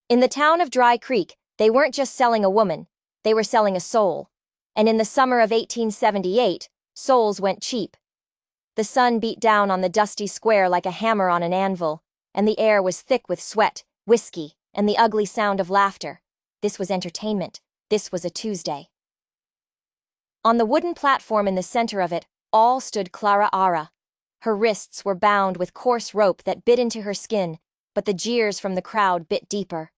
In the town of Dry Creek, they weren't just selling a woman, they were selling a soul. And in the summer of 1878, souls went cheap. The sun beat down on the dusty square like a hammer on an anvil, and the air was thick with sweat, whiskey, and the ugly sound of laughter. This was entertainment. This was a Tuesday. On the wooden platform in the center of it, all stood Clara Ara. Her wrists were bound with coarse rope that bit into her skin, but the jeers from the crowd bit deeper.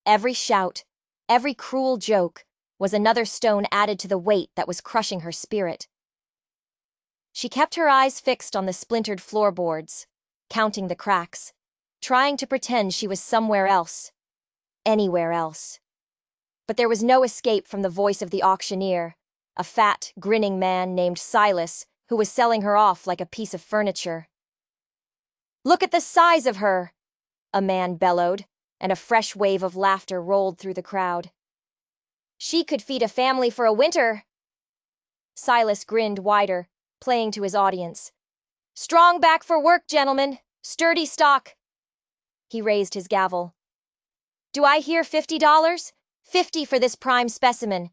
Every shout, every cruel joke, was another stone added to the weight that was crushing her spirit. She kept her eyes fixed on the splintered floorboards, counting the cracks, trying to pretend she was somewhere else, anywhere else. But there was no escape from the voice of the auctioneer, a fat, grinning man named Silas, who was selling her off like a piece of furniture. "Look at the size of her!" a man bellowed, and a fresh wave of laughter rolled through the crowd. "She could feed a family for a winter!" Silas grinned wider, playing to his audience. "Strong back for work, gentlemen! Sturdy stock!" He raised his gavel. "Do I hear $50? 50 for this prime specimen!"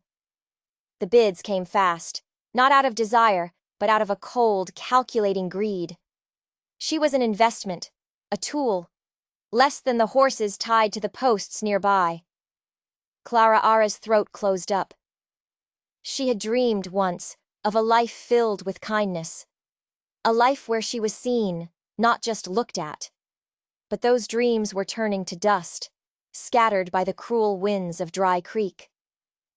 The bids came fast, not out of desire, but out of a cold, calculating greed. She was an investment, a tool, less than the horses tied to the posts nearby. Clara Ara's throat closed up. She had dreamed once of a life filled with kindness, a life where she was seen, not just looked at. But those dreams were turning to dust, scattered by the cruel winds of Dry Creek.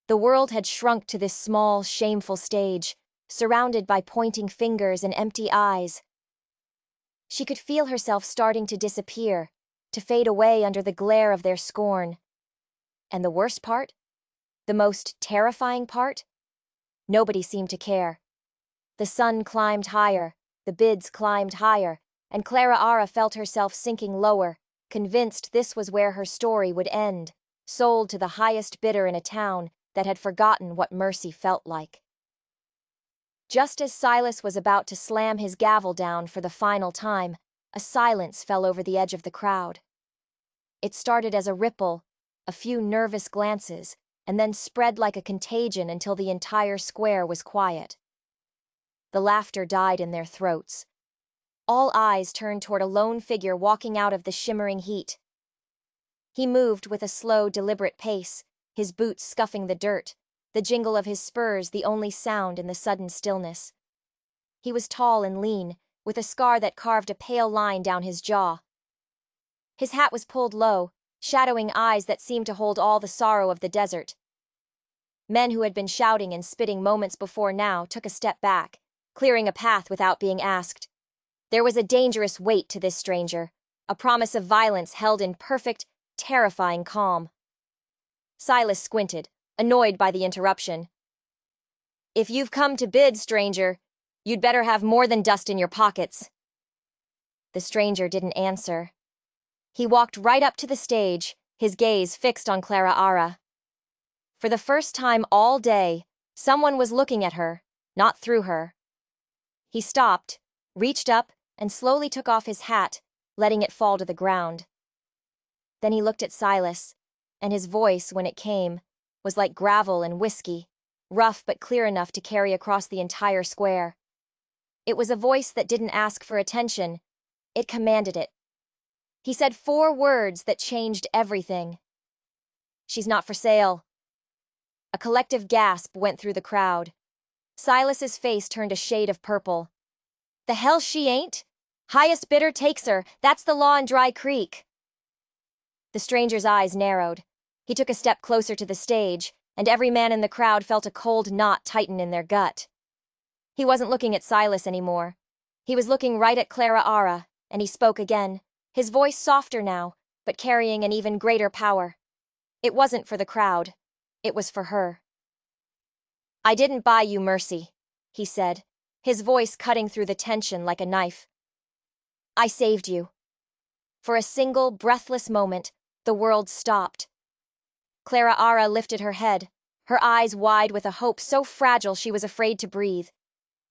The world had shrunk to this small, shameful stage, surrounded by pointing fingers and empty eyes. She could feel herself starting to disappear, to fade away under the glare of their scorn. And the worst part? The most terrifying part? Nobody seemed to care. The sun climbed higher, the bids climbed higher, and Clara Ara felt herself sinking lower, convinced this was where her story would end, sold to the highest bidder in a town that had forgotten what mercy felt like. Just as Silas was about to slam his gavel down for the final time, a silence fell over the edge of the crowd. It started as a ripple, a few nervous glances, and then spread like a contagion until the entire square was quiet. The laughter died in their throats. All eyes turned toward a lone figure walking out of the shimmering heat. He moved with a slow, deliberate pace, his boots scuffing the dirt, the jingle of his spurs the only sound in the sudden stillness. He was tall and lean, with a scar that carved a pale line down his jaw. His hat was pulled low, shadowing eyes that seemed to hold all the sorrow of the desert. Men who had been shouting and spitting moments before now took a step back, clearing a path without being asked. There was a dangerous weight to this stranger, a promise of violence held in perfect, terrifying calm. Silas squinted, annoyed by the interruption. "If you've come to bid, stranger, you'd better have more than dust in your pockets." The stranger didn't answer. He walked right up to the stage, his gaze fixed on Clara Ara. For the first time all day, someone was looking at her, not through her. He stopped, reached up, and slowly took off his hat, letting it fall to the ground. Then he looked at Silas, and his voice, when it came, was like gravel and whiskey, rough but clear enough to carry across the entire square. It was a voice that didn't ask for attention, it commanded it. He said 4 words that changed everything. "She's not for sale." A collective gasp went through the crowd. Silas's face turned a shade of purple. "The hell she ain't? Highest bidder takes her, that's the law in Dry Creek." The stranger's eyes narrowed. He took a step closer to the stage, and every man in the crowd felt a cold knot tighten in their gut. He wasn't looking at Silas anymore. He was looking right at Clara Ara, and he spoke again, his voice softer now, but carrying an even greater power. It wasn't for the crowd. It was for her. "I didn't buy you mercy," he said, his voice cutting through the tension like a knife. "I saved you." For a single, breathless moment, the world stopped. Clara Ara lifted her head, her eyes wide with a hope so fragile she was afraid to breathe.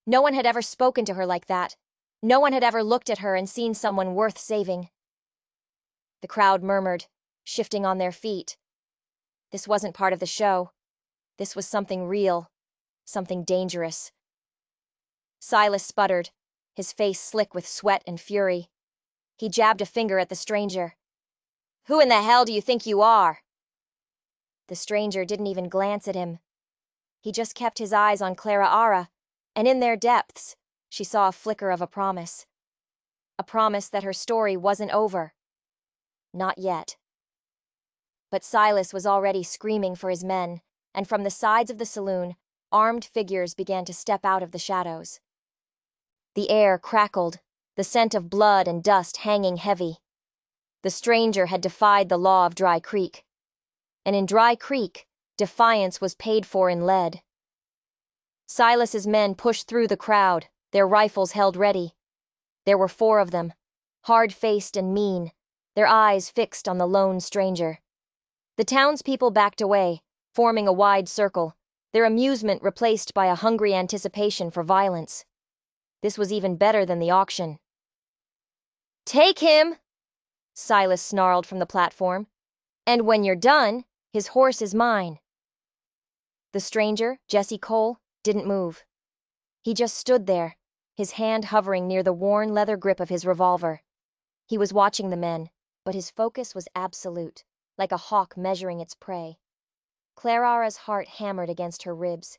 No one had ever spoken to her like that. No one had ever looked at her and seen someone worth saving. The crowd murmured, shifting on their feet. This wasn't part of the show. This was something real, something dangerous. Silas sputtered, his face slick with sweat and fury. He jabbed a finger at the stranger. "Who in the hell do you think you are?" The stranger didn't even glance at him. He just kept his eyes on Clara Ara, and in their depths, she saw a flicker of a promise. A promise that her story wasn't over. Not yet. But Silas was already screaming for his men, and from the sides of the saloon, armed figures began to step out of the shadows. The air crackled, the scent of blood and dust hanging heavy. The stranger had defied the law of Dry Creek. And in Dry Creek, defiance was paid for in lead. Silas's men pushed through the crowd, their rifles held ready. There were 4 of them, hard-faced and mean, their eyes fixed on the lone stranger. The townspeople backed away, forming a wide circle, their amusement replaced by a hungry anticipation for violence. This was even better than the auction. "Take him!" Silas snarled from the platform. "And when you're done, his horse is mine." The stranger, Jesse Cole, didn't move. He just stood there, his hand hovering near the worn leather grip of his revolver. He was watching the men, but his focus was absolute, like a hawk measuring its prey. Clarara's heart hammered against her ribs.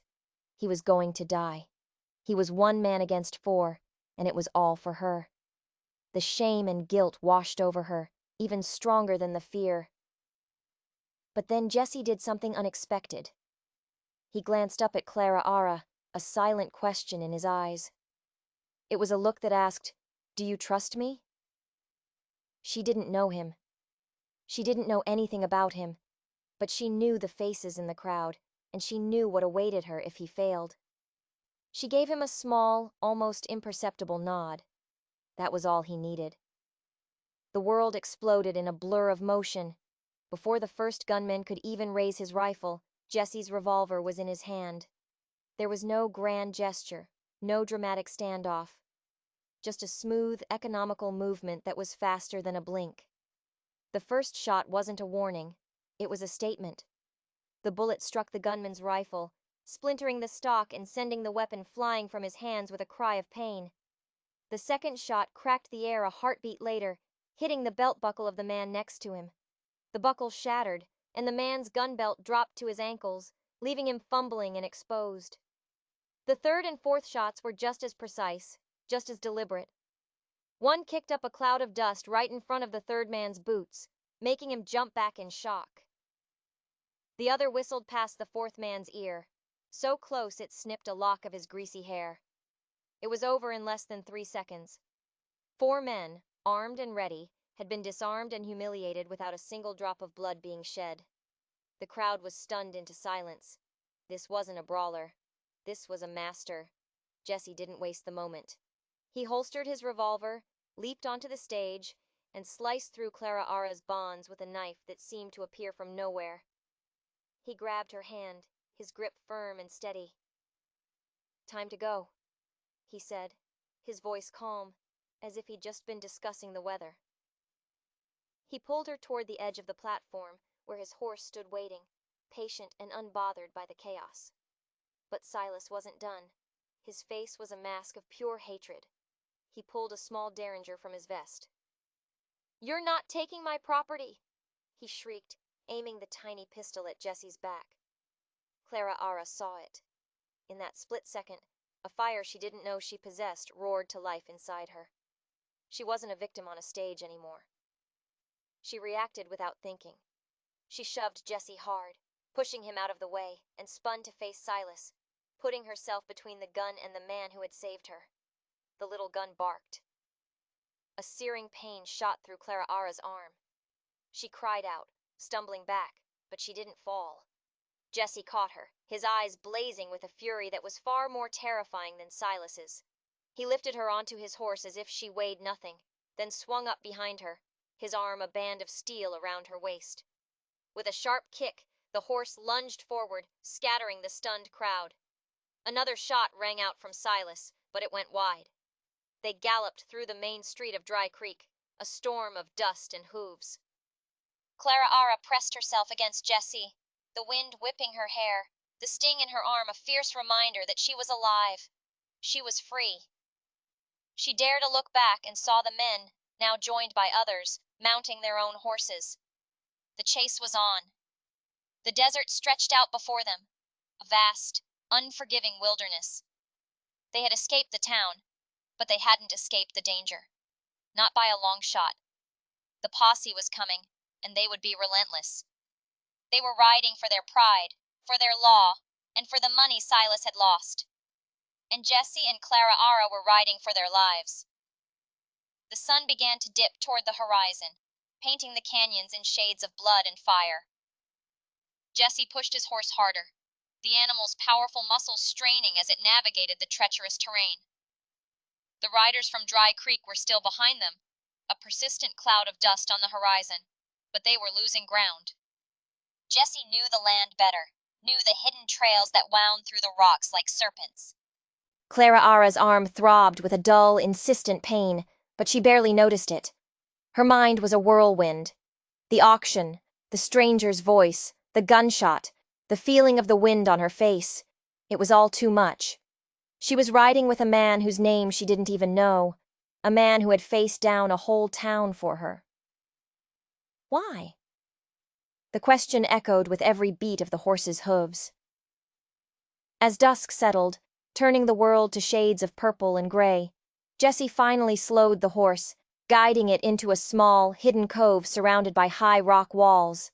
He was going to die. He was 1 man against 4, and it was all for her. The shame and guilt washed over her, even stronger than the fear. But then Jesse did something unexpected. He glanced up at Clara Ara, a silent question in his eyes. It was a look that asked, "Do you trust me?" She didn't know him. She didn't know anything about him, but she knew the faces in the crowd, and she knew what awaited her if he failed. She gave him a small, almost imperceptible nod. That was all he needed. The world exploded in a blur of motion. Before the first gunman could even raise his rifle, Jesse's revolver was in his hand. There was no grand gesture, no dramatic standoff. Just a smooth, economical movement that was faster than a blink. The first shot wasn't a warning. It was a statement. The bullet struck the gunman's rifle, splintering the stock and sending the weapon flying from his hands with a cry of pain. The second shot cracked the air a heartbeat later, hitting the belt buckle of the man next to him. The buckle shattered, and the man's gun belt dropped to his ankles, leaving him fumbling and exposed. The third and fourth shots were just as precise, just as deliberate. One kicked up a cloud of dust right in front of the third man's boots, making him jump back in shock. The other whistled past the fourth man's ear, so close it snipped a lock of his greasy hair. It was over in less than 3 seconds. 4 men, armed and ready, had been disarmed and humiliated without a single drop of blood being shed. The crowd was stunned into silence. This wasn't a brawler. This was a master. Jesse didn't waste the moment. He holstered his revolver, leaped onto the stage, and sliced through Clara Ara's bonds with a knife that seemed to appear from nowhere. He grabbed her hand, his grip firm and steady. "Time to go," he said, his voice calm, as if he'd just been discussing the weather. He pulled her toward the edge of the platform, where his horse stood waiting, patient and unbothered by the chaos. But Silas wasn't done. His face was a mask of pure hatred. He pulled a small derringer from his vest. "You're not taking my property!" he shrieked, aiming the tiny pistol at Jesse's back. Clara Ara saw it. In that split second, a fire she didn't know she possessed roared to life inside her. She wasn't a victim on a stage anymore. She reacted without thinking. She shoved Jesse hard, pushing him out of the way, and spun to face Silas, putting herself between the gun and the man who had saved her. The little gun barked. A searing pain shot through Clara Ara's arm. She cried out, stumbling back, but she didn't fall. Jesse caught her, his eyes blazing with a fury that was far more terrifying than Silas's. He lifted her onto his horse as if she weighed nothing, then swung up behind her, his arm a band of steel around her waist. With a sharp kick, the horse lunged forward, scattering the stunned crowd. Another shot rang out from Silas, but it went wide. They galloped through the main street of Dry Creek, a storm of dust and hooves. Clara Ara pressed herself against Jessie, the wind whipping her hair, the sting in her arm a fierce reminder that she was alive. She was free. She dared a look back and saw the men, now joined by others, mounting their own horses. The chase was on. The desert stretched out before them, a vast, unforgiving wilderness. They had escaped the town, but they hadn't escaped the danger. Not by a long shot. The posse was coming, and they would be relentless. They were riding for their pride, for their law, and for the money Silas had lost. And Jessie and Clara Ara were riding for their lives. The sun began to dip toward the horizon, painting the canyons in shades of blood and fire. Jessie pushed his horse harder, the animal's powerful muscles straining as it navigated the treacherous terrain. The riders from Dry Creek were still behind them, a persistent cloud of dust on the horizon, but they were losing ground. Jessie knew the land better, knew the hidden trails that wound through the rocks like serpents. Clara Ara's arm throbbed with a dull, insistent pain, but she barely noticed it. Her mind was a whirlwind. The auction, the stranger's voice, the gunshot, the feeling of the wind on her face. It was all too much. She was riding with a man whose name she didn't even know, a man who had faced down a whole town for her. Why? The question echoed with every beat of the horse's hooves. As dusk settled, turning the world to shades of purple and gray, Jessie finally slowed the horse, guiding it into a small, hidden cove surrounded by high rock walls.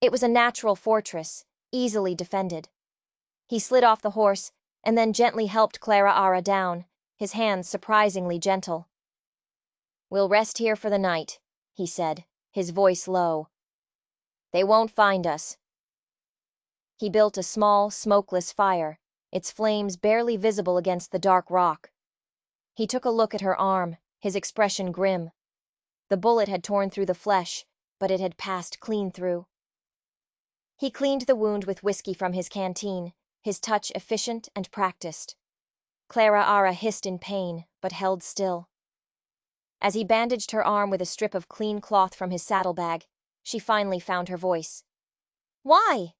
It was a natural fortress, easily defended. He slid off the horse and then gently helped Clara Ara down, his hands surprisingly gentle. "We'll rest here for the night," he said, his voice low. "They won't find us." He built a small, smokeless fire, its flames barely visible against the dark rock. He took a look at her arm, his expression grim. The bullet had torn through the flesh, but it had passed clean through. He cleaned the wound with whiskey from his canteen, his touch efficient and practiced. Clara Ara hissed in pain, but held still. As he bandaged her arm with a strip of clean cloth from his saddlebag, she finally found her voice. "Why?"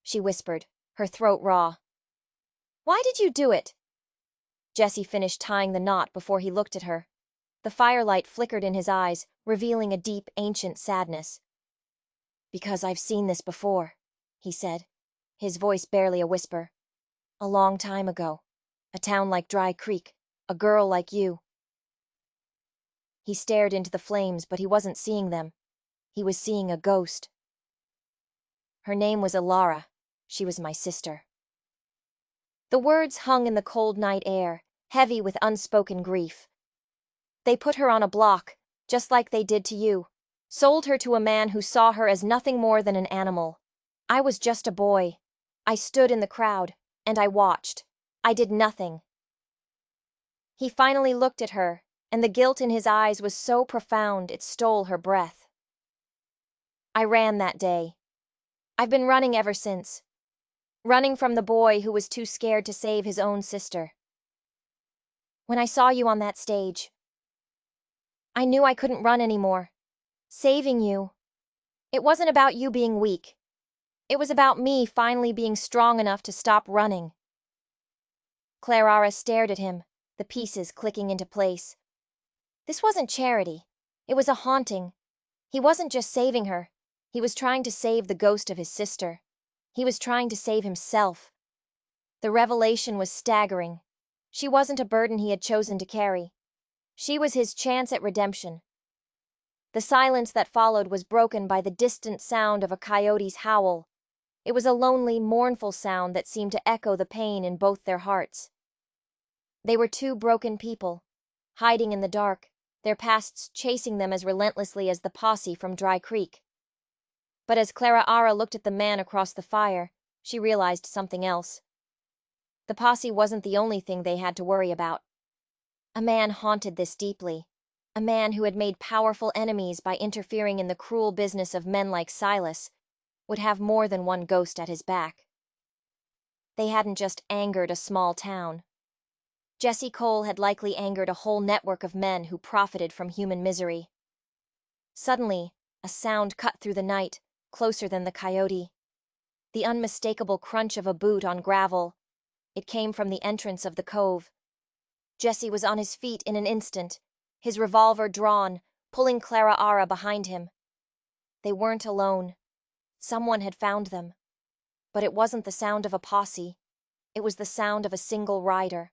she whispered, her throat raw. "Why did you do it?" Jessie finished tying the knot before he looked at her. The firelight flickered in his eyes, revealing a deep, ancient sadness. "Because I've seen this before," he said, his voice barely a whisper. "A long time ago. A town like Dry Creek. A girl like you." He stared into the flames, but he wasn't seeing them. He was seeing a ghost. "Her name was Ilara. She was my sister." The words hung in the cold night air, heavy with unspoken grief. "They put her on a block, just like they did to you. Sold her to a man who saw her as nothing more than an animal. I was just a boy. I stood in the crowd, and I watched. I did nothing." He finally looked at her, and the guilt in his eyes was so profound it stole her breath. "I ran that day. I've been running ever since. Running from the boy who was too scared to save his own sister. When I saw you on that stage, I knew I couldn't run anymore. Saving you. It wasn't about you being weak. It was about me finally being strong enough to stop running." Clara stared at him, the pieces clicking into place. This wasn't charity. It was a haunting. He wasn't just saving her. He was trying to save the ghost of his sister. He was trying to save himself. The revelation was staggering. She wasn't a burden he had chosen to carry. She was his chance at redemption. The silence that followed was broken by the distant sound of a coyote's howl. It was a lonely, mournful sound that seemed to echo the pain in both their hearts. They were two broken people, hiding in the dark, their pasts chasing them as relentlessly as the posse from Dry Creek. But as Clara Ara looked at the man across the fire, she realized something else. The posse wasn't the only thing they had to worry about. A man haunted this deeply. A man who had made powerful enemies by interfering in the cruel business of men like Silas would have more than one ghost at his back. They hadn't just angered a small town. Jessie Cole had likely angered a whole network of men who profited from human misery. Suddenly, A sound cut through the night, closer than the coyote. The unmistakable crunch of a boot on gravel. It came from the entrance of the cove. Jesse was on his feet in an instant, his revolver drawn, pulling Clara Ara behind him. They weren't alone. Someone had found them. But it wasn't the sound of a posse. It was the sound of a single rider.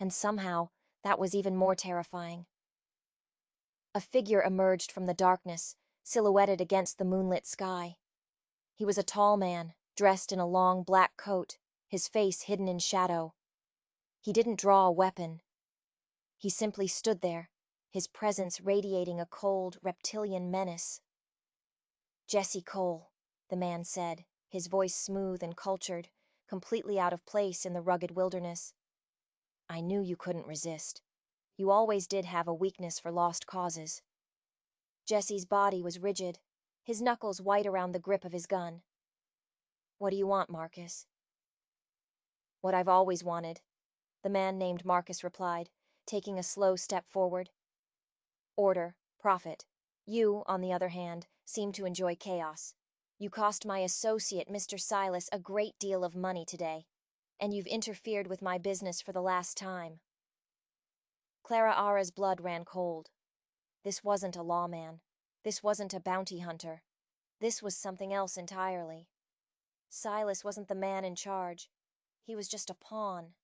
And somehow, that was even more terrifying. A figure emerged from the darkness, silhouetted against the moonlit sky. He was a tall man, dressed in a long black coat, his face hidden in shadow. He didn't draw a weapon. He simply stood there, his presence radiating a cold, reptilian menace. "Jesse Cole," the man said, his voice smooth and cultured, completely out of place in the rugged wilderness. "I knew you couldn't resist. You always did have a weakness for lost causes." Jesse's body was rigid, his knuckles white around the grip of his gun. "What do you want, Marcus?" "What I've always wanted," the man named Marcus replied, taking a slow step forward. "Order, profit. You, on the other hand, seem to enjoy chaos. You cost my associate, Mr. Silas, a great deal of money today, and you've interfered with my business for the last time." Clara Ara's blood ran cold. This wasn't a lawman. This wasn't a bounty hunter. This was something else entirely. Silas wasn't the man in charge. He was just a pawn.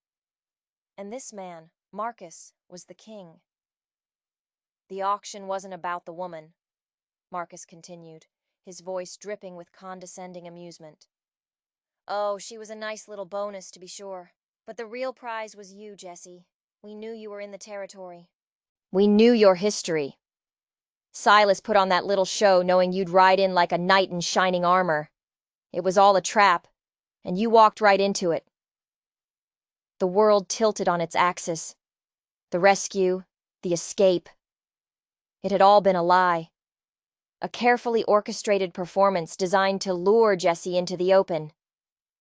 And this man, Marcus, was the king. "The auction wasn't about the woman," Marcus continued, his voice dripping with condescending amusement. "Oh, she was a nice little bonus, to be sure. But the real prize was you, Jesse. We knew you were in the territory. We knew your history. Silas put on that little show knowing you'd ride in like a knight in shining armor. It was all a trap, and you walked right into it." The world tilted on its axis. The rescue, the escape. It had all been a lie. A carefully orchestrated performance designed to lure Jesse into the open.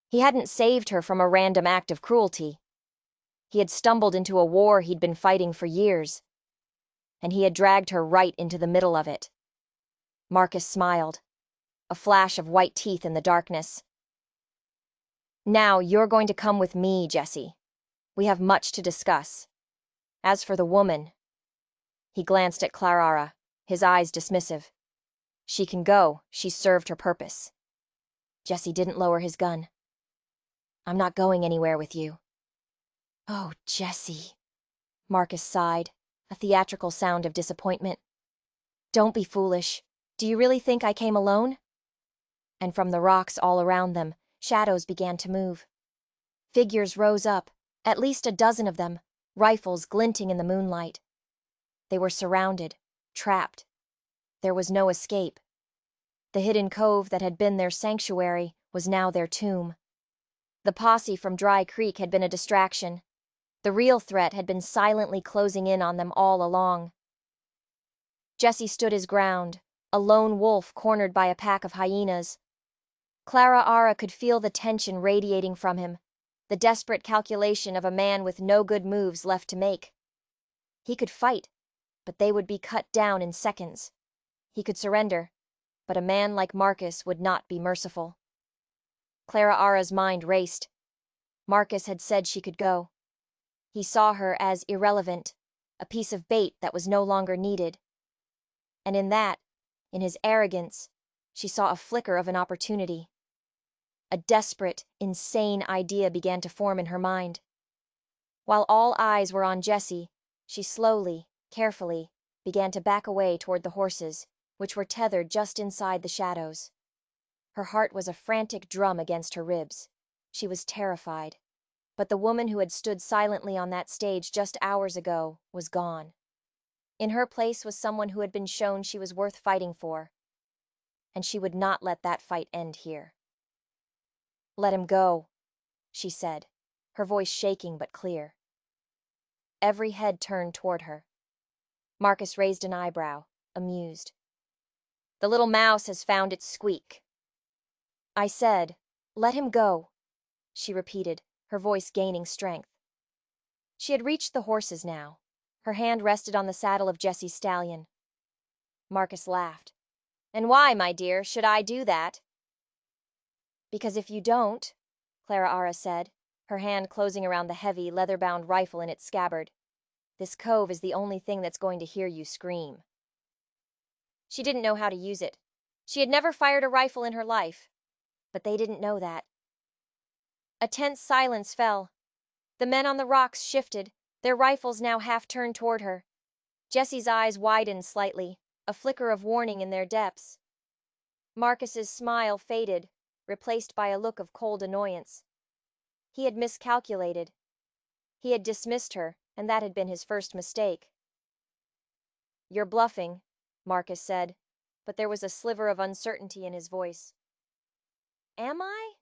He hadn't saved her from a random act of cruelty. He had stumbled into a war he'd been fighting for years. And he had dragged her right into the middle of it. Marcus smiled, a flash of white teeth in the darkness. "Now you're going to come with me, Jesse. We have much to discuss. As for the woman..." He glanced at Clara, his eyes dismissive. "She can go. She's served her purpose." Jesse didn't lower his gun. "I'm not going anywhere with you." "Oh, Jesse," Marcus sighed, a theatrical sound of disappointment. "Don't be foolish. Do you really think I came alone?" And from the rocks all around them, shadows began to move. Figures rose up, at least a dozen of them, rifles glinting in the moonlight. They were surrounded, trapped. There was no escape. The hidden cove that had been their sanctuary was now their tomb. The posse from Dry Creek had been a distraction. The real threat had been silently closing in on them all along. Jesse stood his ground, a lone wolf cornered by a pack of hyenas. Clara Ara could feel the tension radiating from him, the desperate calculation of a man with no good moves left to make. He could fight, but they would be cut down in seconds. He could surrender, but a man like Marcus would not be merciful. Clara Ara's mind raced. Marcus had said she could go. He saw her as irrelevant, a piece of bait that was no longer needed. And in that, in his arrogance, she saw a flicker of an opportunity. A desperate, insane idea began to form in her mind. While all eyes were on Jesse, she slowly, carefully, began to back away toward the horses, which were tethered just inside the shadows. Her heart was a frantic drum against her ribs. She was terrified. But the woman who had stood silently on that stage just hours ago was gone. In her place was someone who had been shown she was worth fighting for. And she would not let that fight end here. "Let him go," she said, her voice shaking but clear. Every head turned toward her. Marcus raised an eyebrow, amused. "The little mouse has found its squeak." "I said, let him go," she repeated, her voice gaining strength. She had reached the horses now. Her hand rested on the saddle of Jesse's stallion. Marcus laughed. And why, my dear, should I do that? Because if you don't, Clara Ara said, her hand closing around the heavy, leather-bound rifle in its scabbard, this cove is the only thing that's going to hear you scream. She didn't know how to use it. She had never fired a rifle in her life. But they didn't know that. A tense silence fell. The men on the rocks shifted, their rifles now half turned toward her. Jessie's eyes widened slightly, a flicker of warning in their depths. Marcus's smile faded, replaced by a look of cold annoyance. He had miscalculated. He had dismissed her, and that had been his first mistake. "You're bluffing," Marcus said, but there was a sliver of uncertainty in his voice. "Am I?"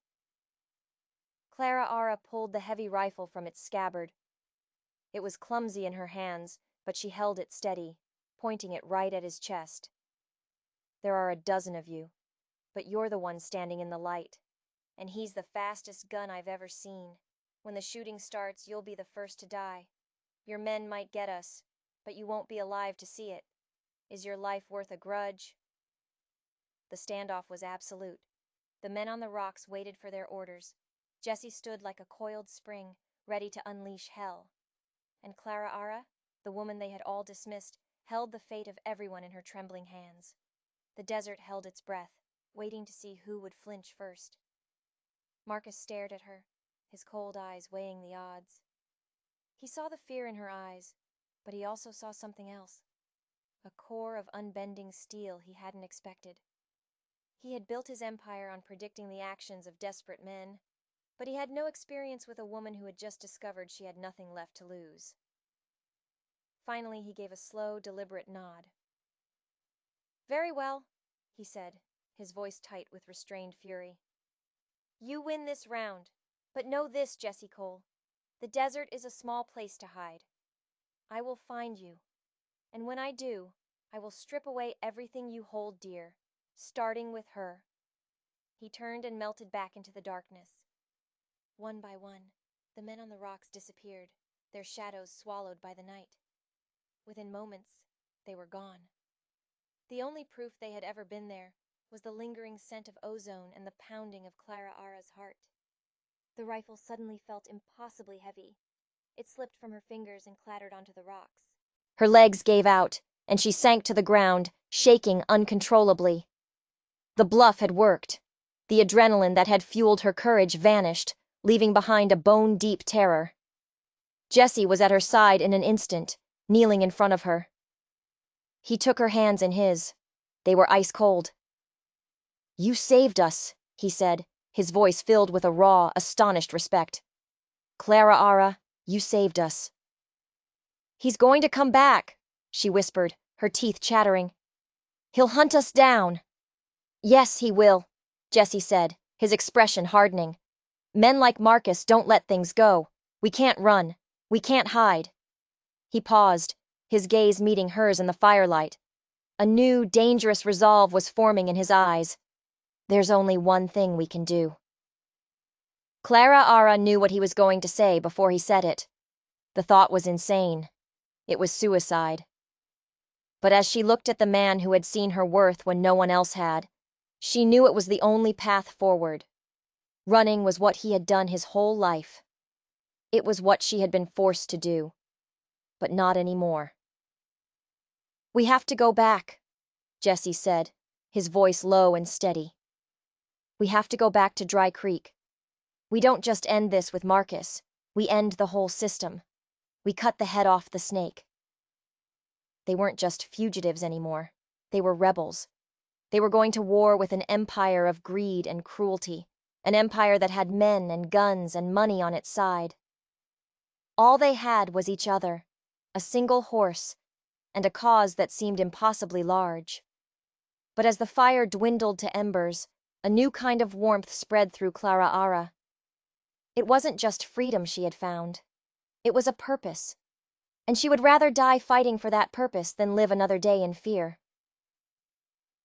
Clara Ara pulled the heavy rifle from its scabbard. It was clumsy in her hands, but she held it steady, pointing it right at his chest. "There are a dozen of you, but you're the one standing in the light, and he's the fastest gun I've ever seen. When the shooting starts, you'll be the first to die. Your men might get us, but you won't be alive to see it. Is your life worth a grudge?" The standoff was absolute. The men on the rocks waited for their orders. Jessie stood like a coiled spring, ready to unleash hell. And Clara Ara, the woman they had all dismissed, held the fate of everyone in her trembling hands. The desert held its breath, waiting to see who would flinch first. Marcus stared at her, his cold eyes weighing the odds. He saw the fear in her eyes, but he also saw something else. A core of unbending steel he hadn't expected. He had built his empire on predicting the actions of desperate men, but he had no experience with a woman who had just discovered she had nothing left to lose. Finally, he gave a slow, deliberate nod. "Very well," he said, his voice tight with restrained fury. "You win this round, but know this, Jessie Cole. The desert is a small place to hide. I will find you, and when I do, I will strip away everything you hold dear, starting with her." He turned and melted back into the darkness. One by one, the men on the rocks disappeared, their shadows swallowed by the night. Within moments, they were gone. The only proof they had ever been there was the lingering scent of ozone and the pounding of Clara Ara's heart. The rifle suddenly felt impossibly heavy. It slipped from her fingers and clattered onto the rocks. Her legs gave out, and she sank to the ground, shaking uncontrollably. The bluff had worked. The adrenaline that had fueled her courage vanished, leaving behind a bone-deep terror. Jessie was at her side in an instant, kneeling in front of her. He took her hands in his. They were ice cold. "You saved us," he said, his voice filled with a raw, astonished respect. "Clara Ara, you saved us." "He's going to come back," she whispered, her teeth chattering. "He'll hunt us down." "Yes, he will," Jessie said, his expression hardening. "Men like Marcus don't let things go. We can't run. We can't hide." He paused, his gaze meeting hers in the firelight. A new, dangerous resolve was forming in his eyes. "There's only one thing we can do." Clara Ara knew what he was going to say before he said it. The thought was insane. It was suicide. But as she looked at the man who had seen her worth when no one else had, she knew it was the only path forward. Running was what he had done his whole life. It was what she had been forced to do. But not anymore. "We have to go back," Jessie said, his voice low and steady. "We have to go back to Dry Creek. We don't just end this with Marcus. We end the whole system. We cut the head off the snake." They weren't just fugitives anymore. They were rebels. They were going to war with an empire of greed and cruelty, an empire that had men and guns and money on its side. All they had was each other, a single horse, and a cause that seemed impossibly large. But as the fire dwindled to embers, a new kind of warmth spread through Clara Ara. It wasn't just freedom she had found. It was a purpose, and she would rather die fighting for that purpose than live another day in fear.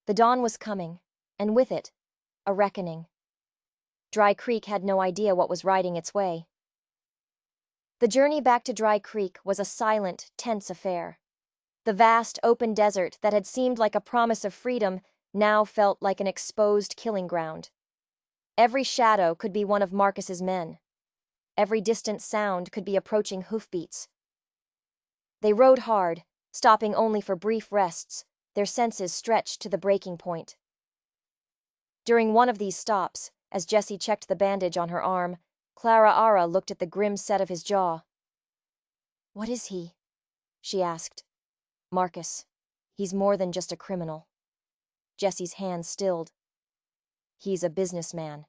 The dawn was coming, and with it, a reckoning. Dry Creek had no idea what was riding its way. The journey back to Dry Creek was a silent, tense affair. The vast, open desert that had seemed like a promise of freedom now felt like an exposed killing ground. Every shadow could be one of Marcus's men. Every distant sound could be approaching hoofbeats. They rode hard, stopping only for brief rests, their senses stretched to the breaking point. During one of these stops, as Jessie checked the bandage on her arm, Clara looked at the grim set of his jaw. "What is he?" she asked. "Marcus. He's more than just a criminal." Jessie's hand stilled. "He's a businessman,"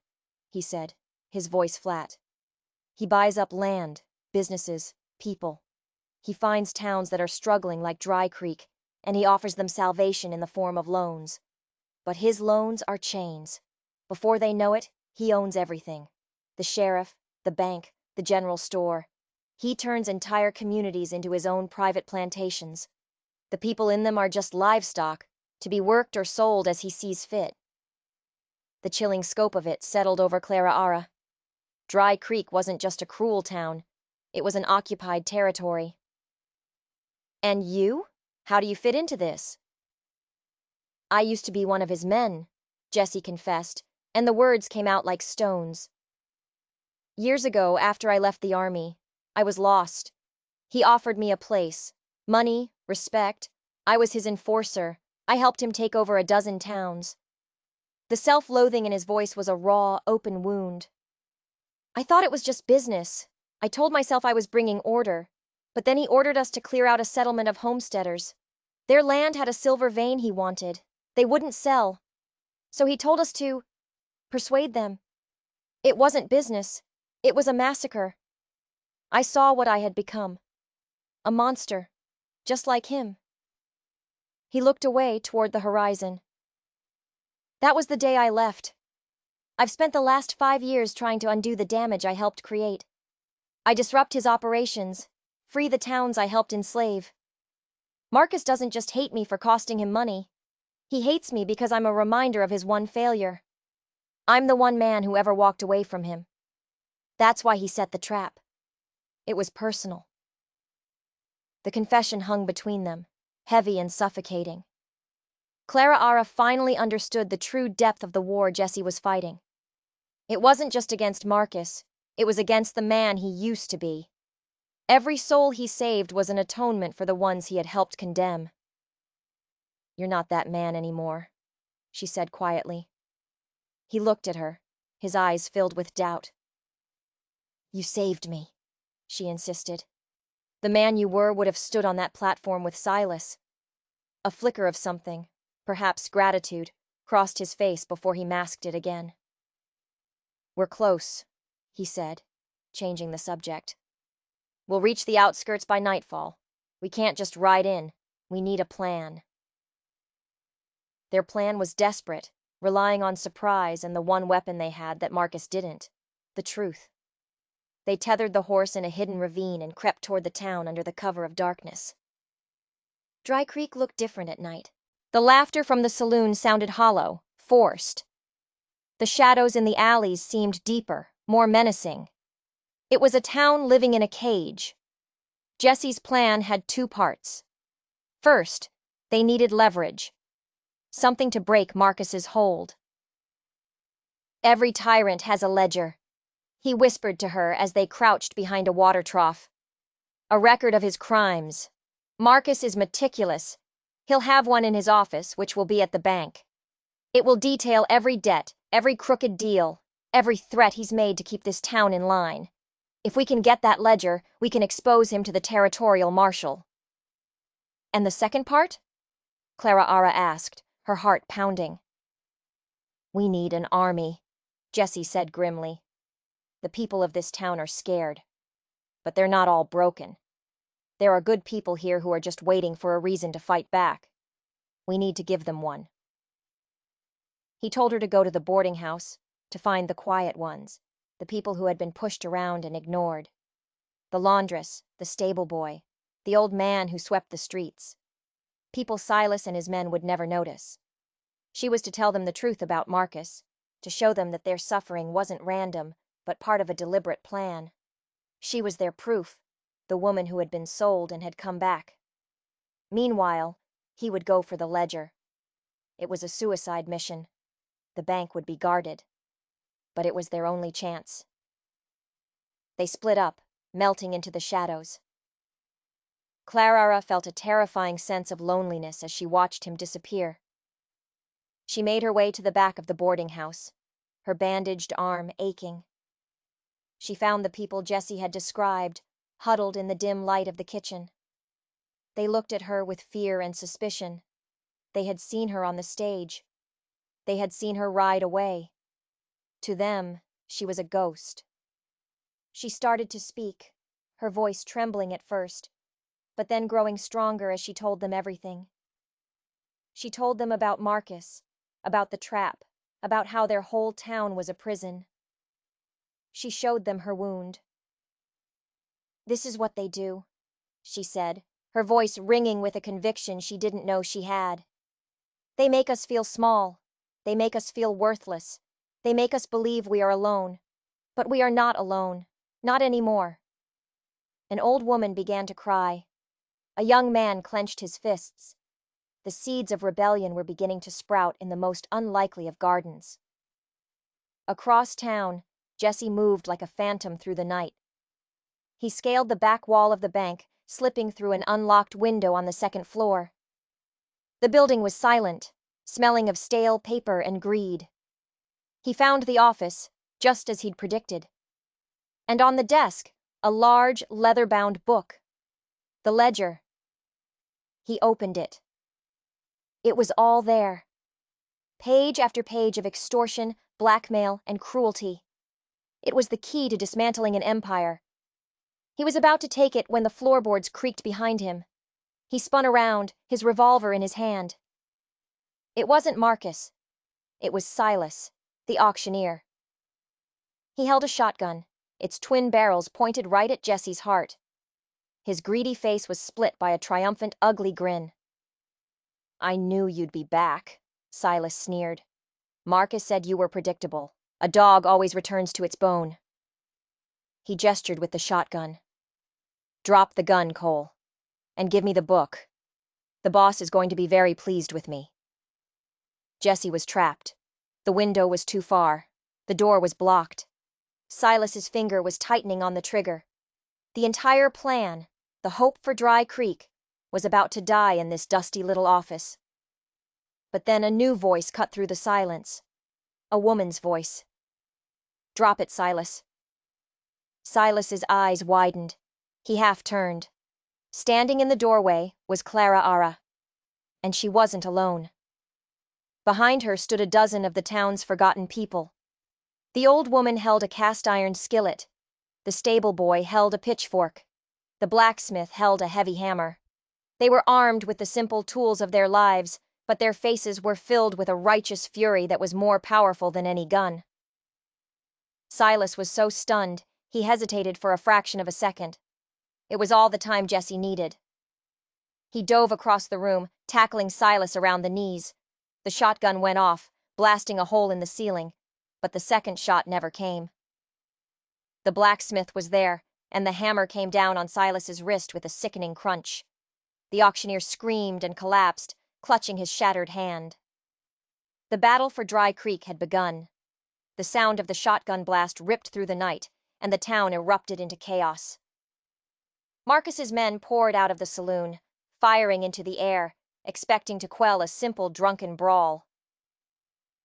he said, his voice flat. "He buys up land, businesses, people. He finds towns that are struggling like Dry Creek, and he offers them salvation in the form of loans. But his loans are chains. Before they know it, he owns everything. The sheriff, the bank, the general store. He turns entire communities into his own private plantations. The people in them are just livestock, to be worked or sold as he sees fit." The chilling scope of it settled over Clara. Dry Creek wasn't just a cruel town. It was an occupied territory. "And you? How do you fit into this?" "I used to be one of his men," Jessie confessed, and the words came out like stones. "Years ago, after I left the army, I was lost. He offered me a place, money, respect. I was his enforcer. I helped him take over a dozen towns." The self-loathing in his voice was a raw, open wound. "I thought it was just business. I told myself I was bringing order. But then he ordered us to clear out a settlement of homesteaders. Their land had a silver vein he wanted. They wouldn't sell. So he told us to persuade them. It wasn't business. It was a massacre. I saw what I had become. A monster. Just like him." He looked away toward the horizon. "That was the day I left. I've spent the last 5 years trying to undo the damage I helped create. I disrupt his operations, free the towns I helped enslave. Marcus doesn't just hate me for costing him money. He hates me because I'm a reminder of his one failure. I'm the one man who ever walked away from him. That's why he set the trap. It was personal." The confession hung between them, heavy and suffocating. Clara finally understood the true depth of the war Jessie was fighting. It wasn't just against Marcus, it was against the man he used to be. Every soul he saved was an atonement for the ones he had helped condemn. "You're not that man anymore," she said quietly. He looked at her, his eyes filled with doubt. "You saved me," she insisted. "The man you were would have stood on that platform with Silas." A flicker of something, perhaps gratitude, crossed his face before he masked it again. "We're close," he said, changing the subject. "We'll reach the outskirts by nightfall. We can't just ride in. We need a plan." Their plan was desperate, relying on surprise and the one weapon they had that Marcus didn't, the truth. They tethered the horse in a hidden ravine and crept toward the town under the cover of darkness. Dry Creek looked different at night. The laughter from the saloon sounded hollow, forced. The shadows in the alleys seemed deeper, more menacing. It was a town living in a cage. Jessie's plan had 2 parts. First, they needed leverage. Something to break Marcus's hold. "Every tyrant has a ledger," he whispered to her as they crouched behind a water trough. "A record of his crimes. Marcus is meticulous. He'll have one in his office, which will be at the bank. It will detail every debt, every crooked deal, every threat he's made to keep this town in line. If we can get that ledger, we can expose him to the territorial marshal." "And the second part?" Clara asked, her heart pounding. "We need an army," Jessie said grimly. "The people of this town are scared. But they're not all broken. There are good people here who are just waiting for a reason to fight back. We need to give them one." He told her to go to the boarding house, to find the quiet ones, the people who had been pushed around and ignored. The laundress, the stable boy, the old man who swept the streets. People Silas and his men would never notice. She was to tell them the truth about Marcus, to show them that their suffering wasn't random, but part of a deliberate plan. She was their proof, the woman who had been sold and had come back. Meanwhile, he would go for the ledger. It was a suicide mission. The bank would be guarded. But it was their only chance. They split up, melting into the shadows. Clara felt a terrifying sense of loneliness as she watched him disappear. She made her way to the back of the boarding house, her bandaged arm aching. She found the people Jessie had described, huddled in the dim light of the kitchen. They looked at her with fear and suspicion. They had seen her on the stage. They had seen her ride away. To them, she was a ghost. She started to speak, her voice trembling at first, but then growing stronger as she told them everything. She told them about Marcus, about the trap, about how their whole town was a prison. She showed them her wound. "This is what they do," she said, her voice ringing with a conviction she didn't know she had. "They make us feel small. They make us feel worthless. They make us believe we are alone. But we are not alone. Not anymore." An old woman began to cry. A young man clenched his fists. The seeds of rebellion were beginning to sprout in the most unlikely of gardens. Across town, Jesse moved like a phantom through the night. He scaled the back wall of the bank, slipping through an unlocked window on the second floor. The building was silent, smelling of stale paper and greed. He found the office, just as he'd predicted. And on the desk, a large, leather-bound book. The ledger. He opened it. It was all there. Page after page of extortion, blackmail, and cruelty. It was the key to dismantling an empire. He was about to take it when the floorboards creaked behind him. He spun around, his revolver in his hand. It wasn't Marcus. It was Silas, the auctioneer. He held a shotgun, its twin barrels pointed right at Jesse's heart. His greedy face was split by a triumphant, ugly grin. "I knew you'd be back," Silas sneered. "Marcus said you were predictable. A dog always returns to its bone." He gestured with the shotgun. "Drop the gun, Cole. And give me the book. The boss is going to be very pleased with me." Jesse was trapped. The window was too far. The door was blocked. Silas's finger was tightening on the trigger. The entire plan, the hope for Dry Creek, was about to die in this dusty little office. But then a new voice cut through the silence. A woman's voice. "Drop it, Silas." Silas's eyes widened. He half turned. Standing in the doorway was Clara. And she wasn't alone. Behind her stood a dozen of the town's forgotten people. The old woman held a cast-iron skillet. The stable boy held a pitchfork. The blacksmith held a heavy hammer. They were armed with the simple tools of their lives, but their faces were filled with a righteous fury that was more powerful than any gun. Silas was so stunned, he hesitated for a fraction of a second. It was all the time Jesse needed. He dove across the room, tackling Silas around the knees. The shotgun went off, blasting a hole in the ceiling, but the second shot never came. The blacksmith was there, and the hammer came down on Silas's wrist with a sickening crunch. The auctioneer screamed and collapsed, clutching his shattered hand. The battle for Dry Creek had begun. The sound of the shotgun blast ripped through the night, and the town erupted into chaos. Marcus's men poured out of the saloon, firing into the air, expecting to quell a simple drunken brawl.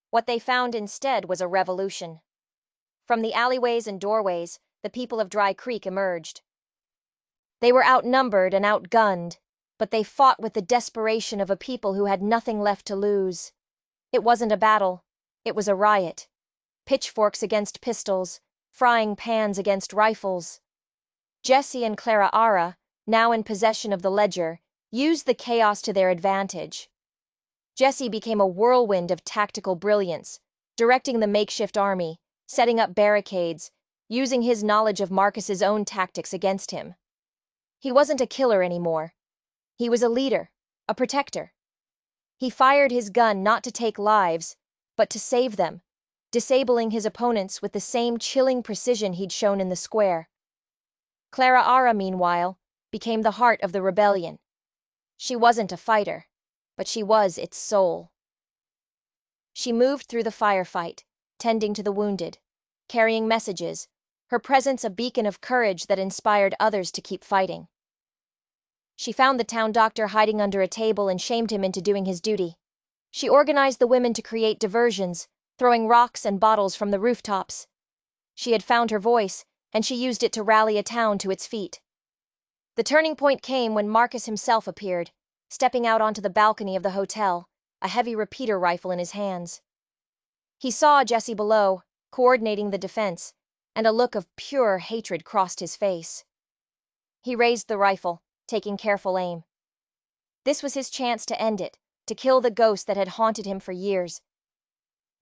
What they found instead was a revolution. From the alleyways and doorways, the people of Dry Creek emerged. They were outnumbered and outgunned, but they fought with the desperation of a people who had nothing left to lose. It wasn't a battle, it was a riot. Pitchforks against pistols, frying pans against rifles. Jesse and Clara, now in possession of the ledger, used the chaos to their advantage. Jesse became a whirlwind of tactical brilliance, directing the makeshift army, setting up barricades, using his knowledge of Marcus's own tactics against him. He wasn't a killer anymore. He was a leader, a protector. He fired his gun not to take lives, but to save them, disabling his opponents with the same chilling precision he'd shown in the square. Clara, meanwhile, became the heart of the rebellion. She wasn't a fighter, but she was its soul. She moved through the firefight, tending to the wounded, carrying messages, her presence a beacon of courage that inspired others to keep fighting. She found the town doctor hiding under a table and shamed him into doing his duty. She organized the women to create diversions, throwing rocks and bottles from the rooftops. She had found her voice, and she used it to rally a town to its feet. The turning point came when Marcus himself appeared, stepping out onto the balcony of the hotel, a heavy repeater rifle in his hands. He saw Jesse below, coordinating the defense, and a look of pure hatred crossed his face. He raised the rifle, taking careful aim. This was his chance to end it, to kill the ghost that had haunted him for years.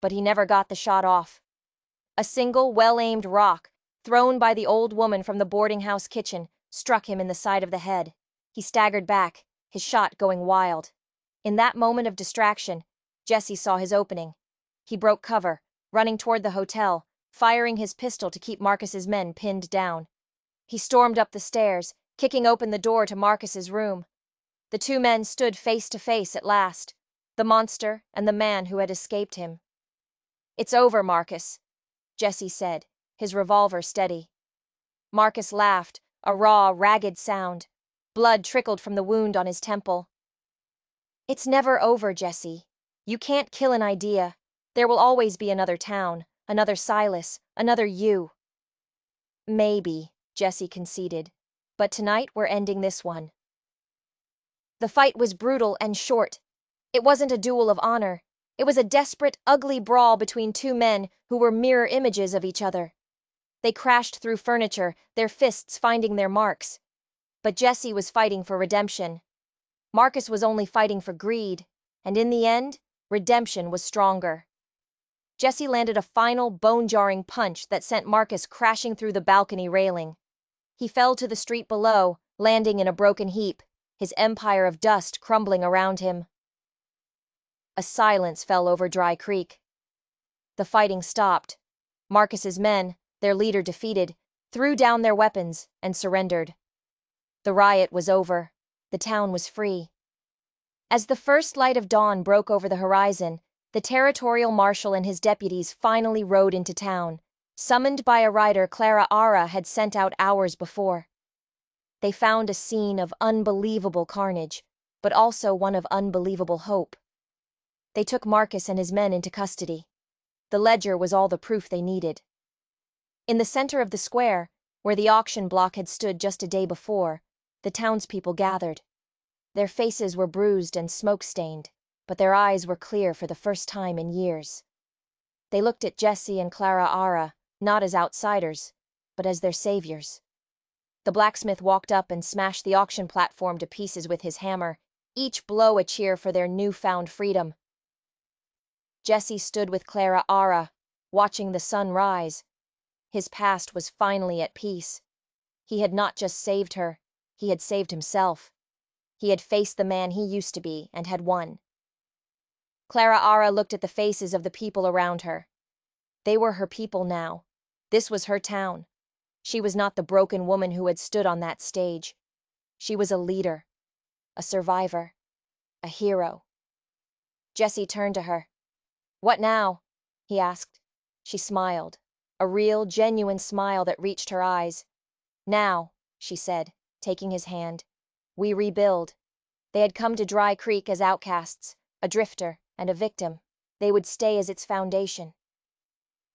But he never got the shot off. A single, well-aimed rock, thrown by the old woman from the boarding house kitchen, struck him in the side of the head. He staggered back, his shot going wild. In that moment of distraction, Jesse saw his opening. He broke cover, running toward the hotel, firing his pistol to keep Marcus's men pinned down. He stormed up the stairs, kicking open the door to Marcus's room. The two men stood face to face at last, the monster and the man who had escaped him. "It's over, Marcus," Jesse said, his revolver steady. Marcus laughed, a raw, ragged sound. Blood trickled from the wound on his temple. "It's never over, Jesse. You can't kill an idea. There will always be another town, another Silas, another you." "Maybe," Jesse conceded, "but tonight we're ending this one." The fight was brutal and short. It wasn't a duel of honor. It was a desperate, ugly brawl between two men who were mirror images of each other. They crashed through furniture, their fists finding their marks. But Jesse was fighting for redemption. Marcus was only fighting for greed, and in the end, redemption was stronger. Jesse landed a final, bone-jarring punch that sent Marcus crashing through the balcony railing. He fell to the street below, landing in a broken heap, his empire of dust crumbling around him. A silence fell over Dry Creek. The fighting stopped. Marcus's men, their leader defeated, threw down their weapons and surrendered. The riot was over. The town was free. As the first light of dawn broke over the horizon, the territorial marshal and his deputies finally rode into town, summoned by a rider Clara Ara had sent out hours before. They found a scene of unbelievable carnage, but also one of unbelievable hope. They took Marcus and his men into custody. The ledger was all the proof they needed. In the center of the square, where the auction block had stood just a day before, the townspeople gathered. Their faces were bruised and smoke-stained, but their eyes were clear for the first time in years. They looked at Jesse and Clara Ara, not as outsiders, but as their saviors. The blacksmith walked up and smashed the auction platform to pieces with his hammer, each blow a cheer for their newfound freedom. Jesse stood with Clara Ara, watching the sun rise. His past was finally at peace. He had not just saved her, he had saved himself. He had faced the man he used to be and had won. Clara Ara looked at the faces of the people around her. They were her people now. This was her town. She was not the broken woman who had stood on that stage. She was a leader, a survivor, a hero. Jesse turned to her. "What now?" he asked. She smiled, a real, genuine smile that reached her eyes. "Now," she said, taking his hand, "we rebuild." They had come to Dry Creek as outcasts, a drifter and a victim. They would stay as its foundation.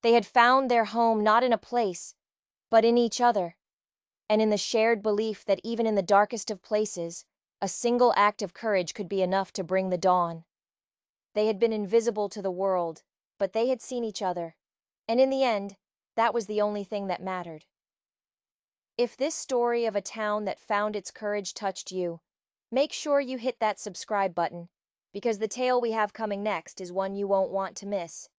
They had found their home not in a place, but in each other, and in the shared belief that even in the darkest of places, a single act of courage could be enough to bring the dawn. They had been invisible to the world, but they had seen each other, and in the end, that was the only thing that mattered. If this story of a town that found its courage touched you, make sure you hit that subscribe button, because the tale we have coming next is one you won't want to miss.